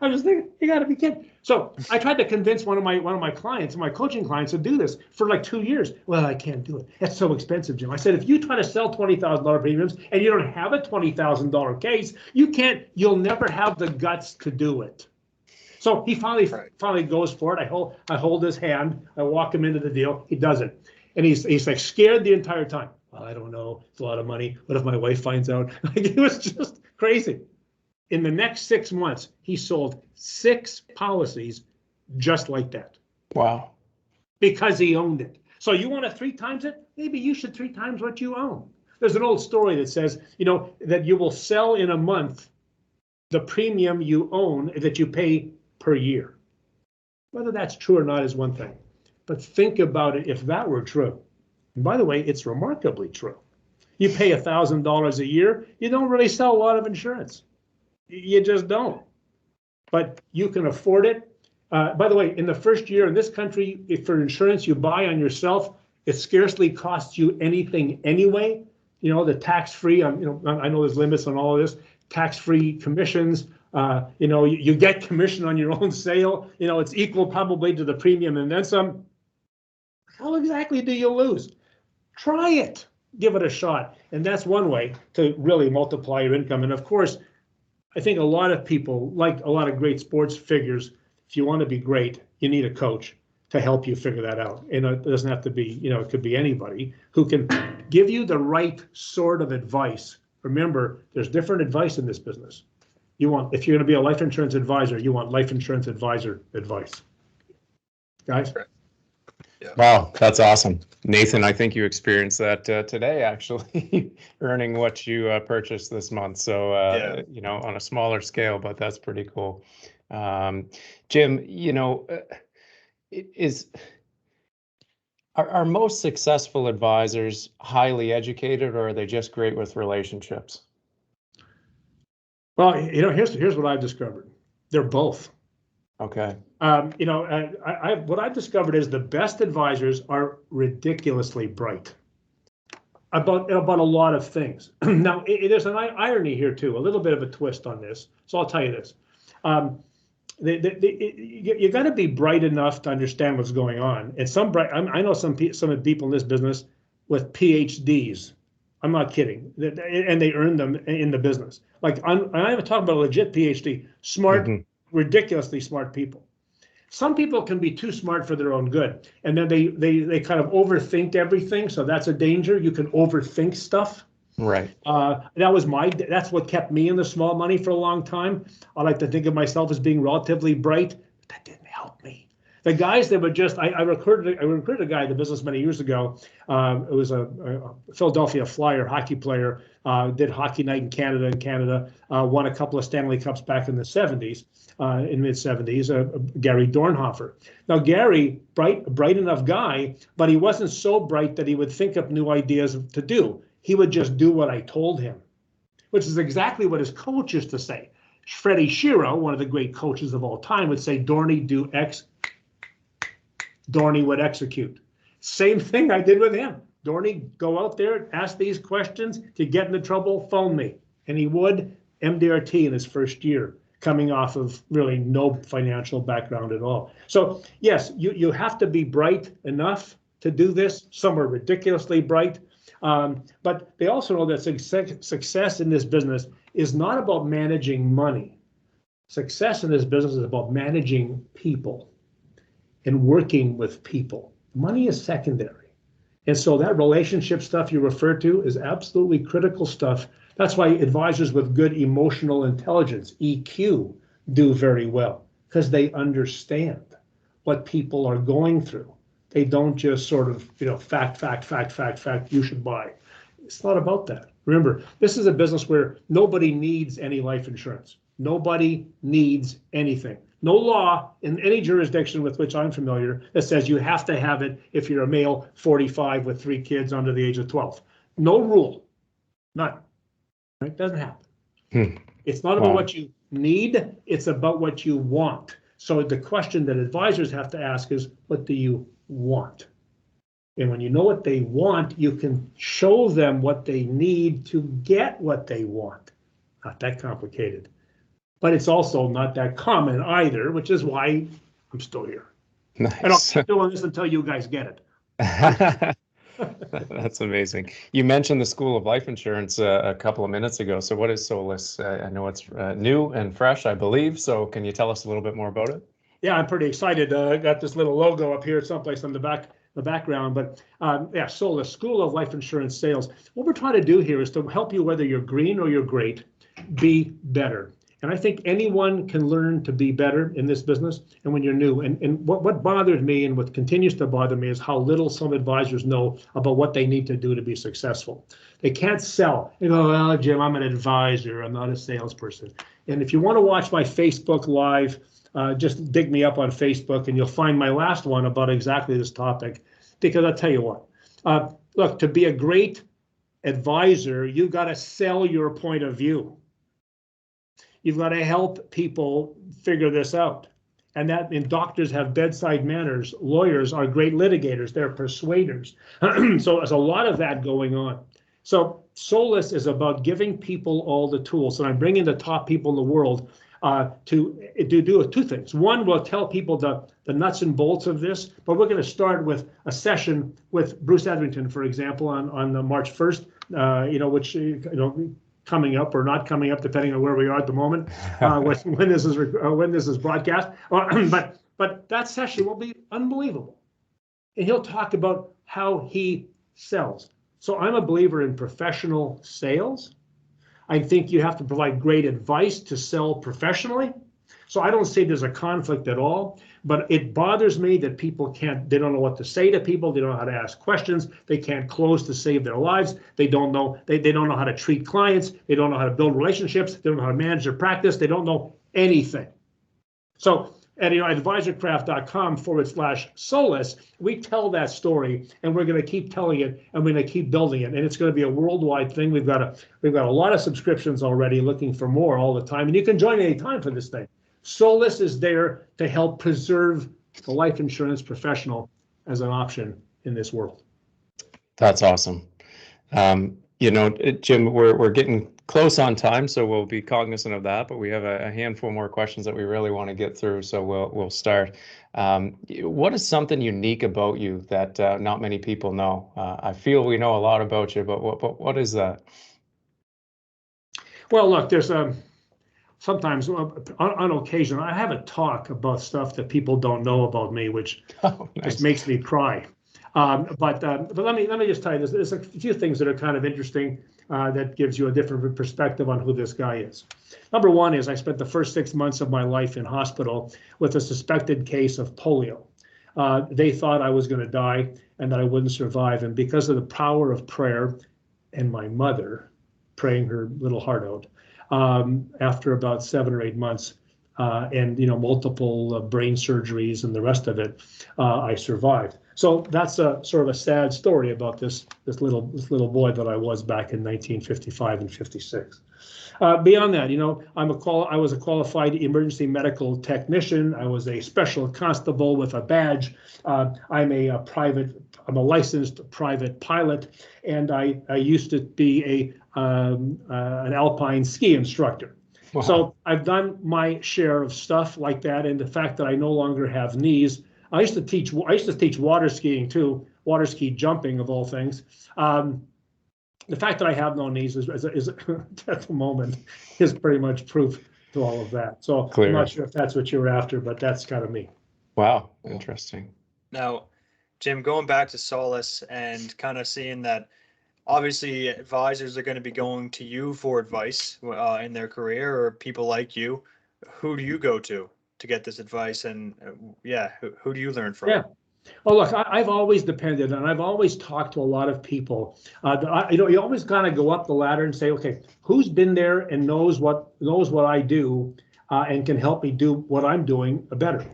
I'm just thinking, you got to be kidding. So I tried to convince one of my clients, my coaching clients, to do this for like 2 years. Well, I can't do it. That's so expensive, Jim. I said, if you try to sell $20,000 premiums and you don't have a $20,000 case, you'll never have the guts to do it. So he finally goes for it. I hold his hand. I walk him into the deal. He does it. And he's like scared the entire time. Well, I don't know. It's a lot of money. What if my wife finds out? It was just crazy. In the next 6 months, he sold 6 policies just like that. Wow. Because he owned it. So you want to 3 times it? Maybe you should 3 times what you own. There's an old story that says, that you will sell in a month the premium you own that you pay per year. Whether that's true or not is one thing. But think about it if that were true. And by the way, it's remarkably true. You pay $1,000 a year, you don't really sell a lot of insurance. You just don't. But you can afford it. By the way, in the first year in this country, if for insurance you buy on yourself, it scarcely costs you anything anyway. The tax-free, I know there's limits on all of this, tax-free commissions. You get commission on your own sale. It's equal probably to the premium and then some. How exactly do you lose? Try it. Give it a shot. And that's one way to really multiply your income. And of course, I think a lot of people, like a lot of great sports figures, if you want to be great, you need a coach to help you figure that out. And it doesn't have to be, it could be anybody who can give you the right sort of advice. Remember, there's different advice in this business. If you're going to be a life insurance advisor, you want life insurance advisor advice. Guys? Yeah. Wow, that's awesome. Nathan, I think you experienced that today, actually, earning what you purchased this month. So, on a smaller scale, but that's pretty cool. Jim, are most successful advisors highly educated, or are they just great with relationships? Well, here's what I've discovered. They're both. Okay. What I've discovered is the best advisors are ridiculously bright about a lot of things. Now, there's an irony here too, a little bit of a twist on this. So I'll tell you this: you got to be bright enough to understand what's going on. And I know some people in this business with PhDs. I'm not kidding, and they earn them in the business. Like I'm talking about a legit PhD, smart. Mm-hmm. Ridiculously smart people. Some people can be too smart for their own good, and then they kind of overthink everything. So that's a danger. You can overthink stuff. Right. That's what kept me in the small money for a long time. I like to think of myself as being relatively bright. But that didn't help me. The guys that were just I recruited a guy in the business many years ago. It was a Philadelphia Flyer hockey player. Did hockey night in Canada. Won a couple of Stanley Cups back in the 70s, in mid 70s. Gary Dornhofer. Now Gary, bright enough guy, but he wasn't so bright that he would think up new ideas to do. He would just do what I told him, which is exactly what his coach used to say. Freddie Shiro, one of the great coaches of all time, would say, "Dorney, do X." Dorney would execute. Same thing I did with him. Dorney, go out there, ask these questions. If you get into trouble, phone me. And he would. MDRT in his first year, coming off of really no financial background at all. So yes, you have to be bright enough to do this. Some are ridiculously bright. But they also know that success in this business is not about managing money. Success in this business is about managing people. and working with people. Money is secondary. And so that relationship stuff you refer to is absolutely critical stuff. That's why advisors with good emotional intelligence, EQ, do very well, because they understand what people are going through. They don't just sort of, fact, you should buy. It's not about that. Remember, this is a business where nobody needs any life insurance. Nobody needs anything. No law in any jurisdiction with which I'm familiar that says you have to have it if you're a male 45 with 3 kids under the age of 12. No rule, none. It doesn't happen. It's not about what you need, it's about what you want. So the question that advisors have to ask is, what do you want? And when you know what they want, you can show them what they need to get what they want. Not that complicated. But it's also not that common either, which is why I'm still here. Nice. And I'll keep doing this until you guys get it. That's amazing. You mentioned the School of Life Insurance a couple of minutes ago. So what is SOLIS? I know it's new and fresh, I believe. So can you tell us a little bit more about it? Yeah, I'm pretty excited. I got this little logo up here someplace on the background. But yeah, SOLIS, School of Life Insurance Sales. What we're trying to do here is to help you, whether you're green or you're great, be better. And I think anyone can learn to be better in this business, and when you're new. And what bothers me and what continues to bother me is how little some advisors know about what they need to do to be successful. They can't sell. They go, well, Jim, I'm an advisor. I'm not a salesperson. And if you want to watch my Facebook Live, just dig me up on Facebook and you'll find my last one about exactly this topic. Because I'll tell you what, look, to be a great advisor, you've got to sell your point of view. You've got to help people figure this out. And doctors have bedside manners. Lawyers are great litigators. They're persuaders. So there's a lot of that going on. So SOLIS is about giving people all the tools. And I'm bringing the top people in the world to do 2 things. One, we'll tell people the nuts and bolts of this, but we're going to start with a session with Bruce Edrington, for example, on March 1st, which, coming up or not coming up, depending on where we are at the moment, when this is broadcast. But that session will be unbelievable, and he'll talk about how he sells. So I'm a believer in professional sales. I think you have to provide great advice to sell professionally. So I don't see there's a conflict at all, but it bothers me that people they don't know what to say to people. They don't know how to ask questions. They can't close to save their lives. They don't know, they don't know how to treat clients. They don't know how to build relationships. They don't know how to manage their practice. They don't know anything. So at advisorcraft.com/SOLIS, we tell that story, and we're going to keep telling it, and we're going to keep building it, and it's going to be a worldwide thing. We've got a lot of subscriptions already, looking for more all the time, and you can join any time for this thing. SOLIS is there to help preserve the life insurance professional as an option in this world. That's awesome. Jim, we're getting close on time, so we'll be cognizant of that, but we have a handful more questions that we really want to get through, so we'll start. What is something unique about you that not many people know? I feel we know a lot about you, but what is that? Well, look, there's sometimes on occasion I have a talk about stuff that people don't know about me, which just makes me cry. But let me just tell you this. There's a few things that are kind of interesting that gives you a different perspective on who this guy is. Number one is I spent the first 6 months of my life in hospital with a suspected case of polio. They thought I was going to die and that I wouldn't survive. And because of the power of prayer and my mother praying her little heart out, after about 7 or 8 months, and multiple brain surgeries and the rest of it, I survived. So that's a sort of a sad story about this little boy that I was back in 1955 and 56. Beyond that, I was a qualified emergency medical technician. I was a special constable with a badge. I'm a licensed private pilot, and I used to be an alpine ski instructor. Wow. So I've done my share of stuff like that, and the fact that I no longer have knees. I used to teach water skiing too, water ski jumping of all things. The fact that I have no knees is at the moment is pretty much proof to all of that. So clear. I'm not sure if that's what you were after, but that's kind of me. Wow, interesting. Now, Jim, going back to Solace and kind of seeing that obviously advisors are going to be going to you for advice in their career, or people like you. Who do you go to get this advice? And yeah, who do you learn from? Yeah. Oh, look, I've always depended, and I've always talked to a lot of people. You always kind of go up the ladder and say, okay, who's been there and knows what I do, and can help me do what I'm doing better.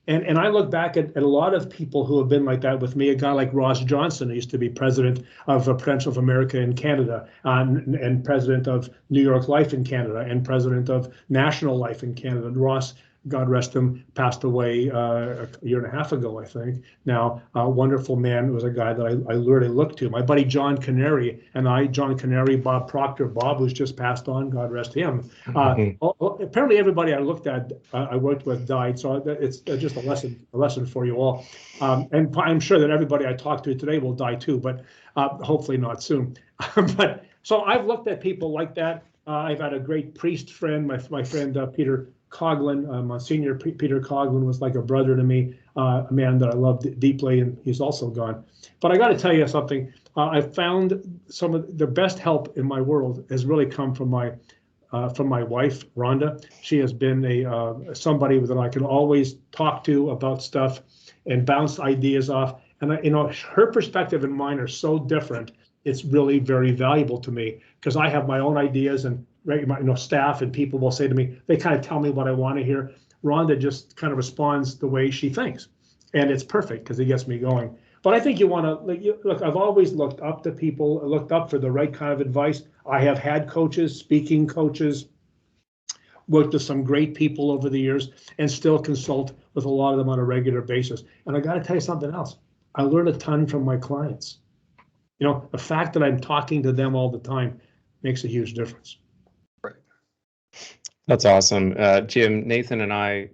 And I look back at a lot of people who have been like that with me. A guy like Ross Johnson, who used to be president of Prudential of America in Canada, and president of New York Life in Canada, and president of National Life in Canada. And Ross, God rest him, passed away a year and a half ago, I think. Now, a wonderful man. It was a guy that I really looked to. My buddy John Canary and I, John Canary, Bob Proctor, Bob, who's just passed on, God rest him. Apparently, everybody I looked at, I worked with, died. So it's just a lesson for you all. And I'm sure that everybody I talk to today will die too, but hopefully not soon. But so I've looked at people like that. I've had a great priest friend, my friend Peter Coughlin, Monsignor Peter Coughlin was like a brother to me, a man that I loved deeply, and he's also gone. But I got to tell you something. I've found some of the best help in my world has really come from my wife, Rhonda. She has been somebody that I can always talk to about stuff and bounce ideas off. And her perspective and mine are so different. It's really very valuable to me because I have my own ideas, and staff and people will say to me, they kind of tell me what I want to hear. Rhonda just kind of responds the way she thinks, and it's perfect because it gets me going. But I think you want to look. I've always looked up to people, looked up for the right kind of advice. I have had coaches, speaking coaches, worked with some great people over the years, and still consult with a lot of them on a regular basis. And I got to tell you something else. I learn a ton from my clients. The fact that I'm talking to them all the time makes a huge difference. That's awesome, Jim. Nathan and I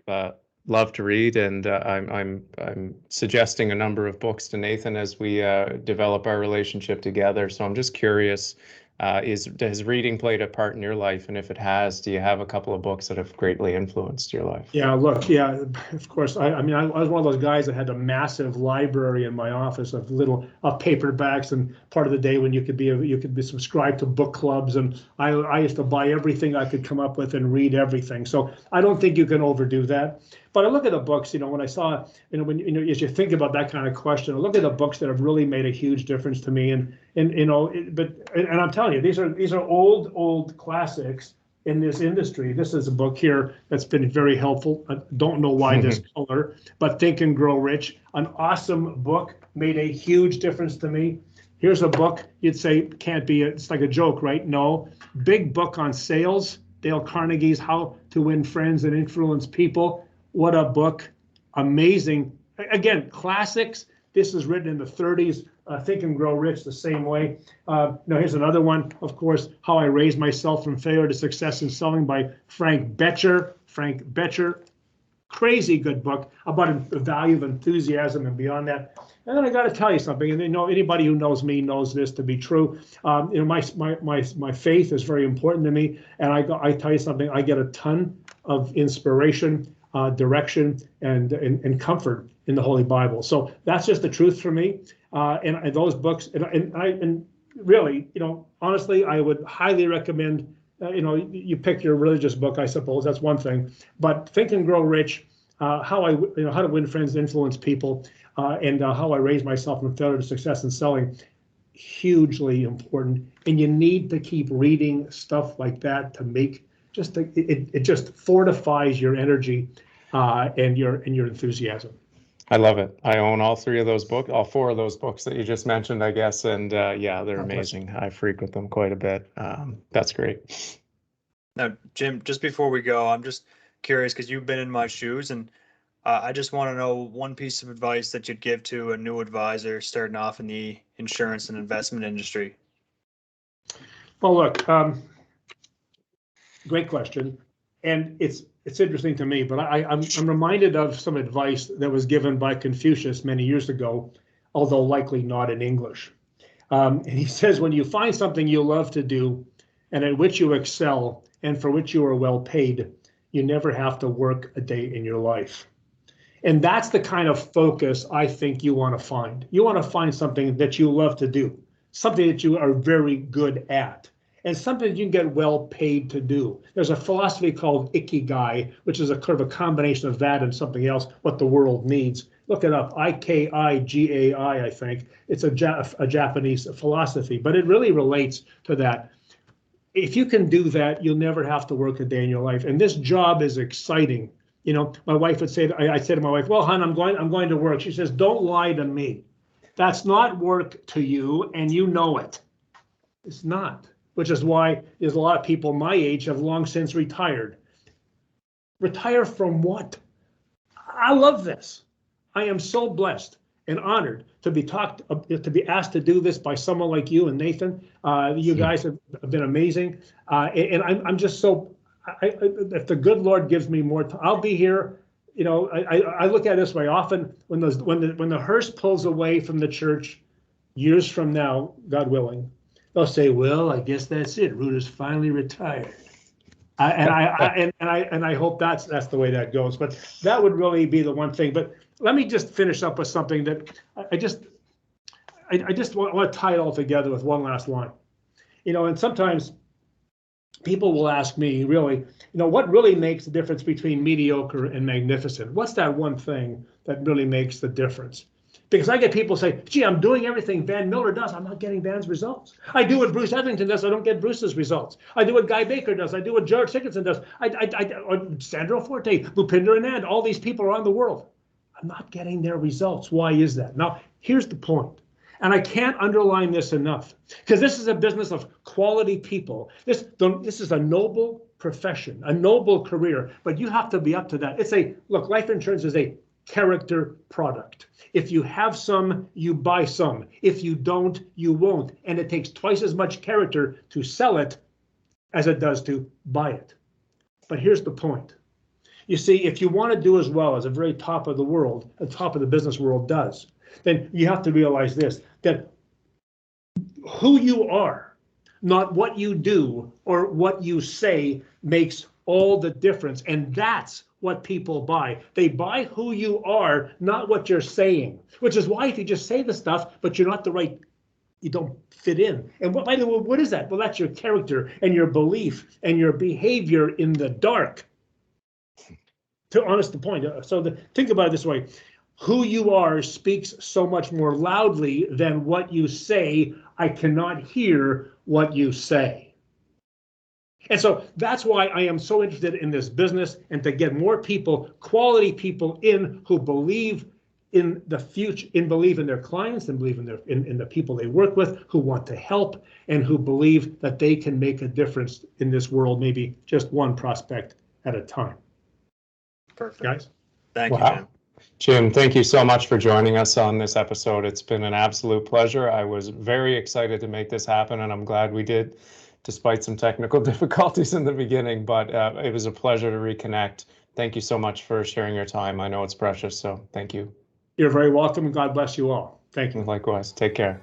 love to read, and I'm suggesting a number of books to Nathan as we develop our relationship together. So I'm just curious, has reading played a part in your life? And if it has, do you have a couple of books that have greatly influenced your life? Yeah, look, yeah, of course. I was one of those guys that had a massive library in my office of little paperbacks, and part of the day when you could be subscribed to book clubs, and I used to buy everything I could come up with and read everything. So I don't think you can overdo that. But I look at the books, when I saw, as you think about that kind of question, I look at the books that have really made a huge difference to me, and I'm telling you, these are old classics in this industry. This is a book here that's been very helpful. I don't know why this color, but Think and Grow Rich, an awesome book, made a huge difference to me. Here's a book you'd say can't be, it's like a joke, right? No, big book on sales, Dale Carnegie's How to Win Friends and Influence People. What a book. Amazing. Again, classics. This is written in the 30s. Think and Grow Rich the same way. Now here's another one, of course, How I Raised Myself from Failure to Success in Selling by Frank Bettger. Frank Bettger, crazy good book about the value of enthusiasm and beyond that. And then I got to tell you something, and anybody who knows me knows this to be true. My faith is very important to me, and I tell you something, I get a ton of inspiration, direction, and comfort in the Holy Bible. So that's just the truth for me. And those books, and really, honestly, I would highly recommend. You pick your religious book, I suppose. That's one thing. But Think and Grow Rich, how to win friends, influence people, and how I raised myself from failure to success in selling, hugely important. And you need to keep reading stuff like that to make it just fortifies your energy and your enthusiasm. I love it. I own all four of those books that you just mentioned, I guess. And yeah, they're amazing. I frequent them quite a bit. That's great. Now, Jim, just before we go, I'm just curious because you've been in my shoes, and I just want to know one piece of advice that you'd give to a new advisor starting off in the insurance and investment industry. Well, look, great question. And it's interesting to me, but I'm reminded of some advice that was given by Confucius many years ago, although likely not in English. And he says, when you find something you love to do and at which you excel and for which you are well paid, you never have to work a day in your life. And that's the kind of focus I think you want to find. You want to find something that you love to do, something that you are very good at, and something that you can get well paid to do. There's a philosophy called Ikigai, which is a kind of a combination of that and something else, what the world needs. Look it up, Ikigai, I think. It's a Japanese philosophy, but it really relates to that. If you can do that, you'll never have to work a day in your life. And this job is exciting. You know, my wife would say, I said to my wife, well, hon, I'm going to work. She says, don't lie to me. That's not work to you, and you know it. It's not, which is why there's a lot of people my age have long since retired. Retire from what? I love this. I am so blessed and honored to be asked to do this by someone like you and Nathan. You guys have been amazing, and I'm just so. If the good Lord gives me more time, I'll be here. You know, I look at it this way. Often when the hearse pulls away from the church, years from now, God willing, they'll say, "Well, I guess that's it. Ruta's finally retired." And I hope that's the way that goes. But that would really be the one thing. But let me just finish up with something that I just want to tie it all together with one last line. You know, and sometimes people will ask me, really, you know, what really makes the difference between mediocre and magnificent? What's that one thing that really makes the difference? Because I get people say, gee, I'm doing everything Van Miller does. I'm not getting Van's results. I do what Bruce Etherington does. I don't get Bruce's results. I do what Guy Baker does. I do what George Dickinson does. Or Sandro Forte, Bhupinder Anand, all these people around the world. I'm not getting their results. Why is that? Now, here's the point. And I can't underline this enough, because this is a business of quality people. This is a noble profession, a noble career, but you have to be up to that. Look, life insurance is a character product. If you have some, you buy some. If you don't, you won't. And it takes twice as much character to sell it as it does to buy it. But here's the point. You see, if you want to do as well as the very top of the world, the top of the business world does, then you have to realize this, that who you are, not what you do or what you say, makes all the difference. And that's what people buy. They buy who you are, not what you're saying, which is why if you just say the stuff, but you're not the right, you don't fit in. And by the way, what is that? Well, that's your character and your belief and your behavior in the dark. To honest the point. Think about it this way. Who you are speaks so much more loudly than what you say. I cannot hear what you say. And so that's why I am so interested in this business, and to get more people, quality people in who believe in the future, believe in their clients, and believe in the people they work with, who want to help, and who believe that they can make a difference in this world, maybe just one prospect at a time. Perfect. Guys? Thank you, Jim. Jim, thank you so much for joining us on this episode. It's been an absolute pleasure. I was very excited to make this happen, and I'm glad we did, despite some technical difficulties in the beginning, but it was a pleasure to reconnect. Thank you so much for sharing your time. I know it's precious, so thank you. You're very welcome, and God bless you all. Thank you. Likewise. Take care.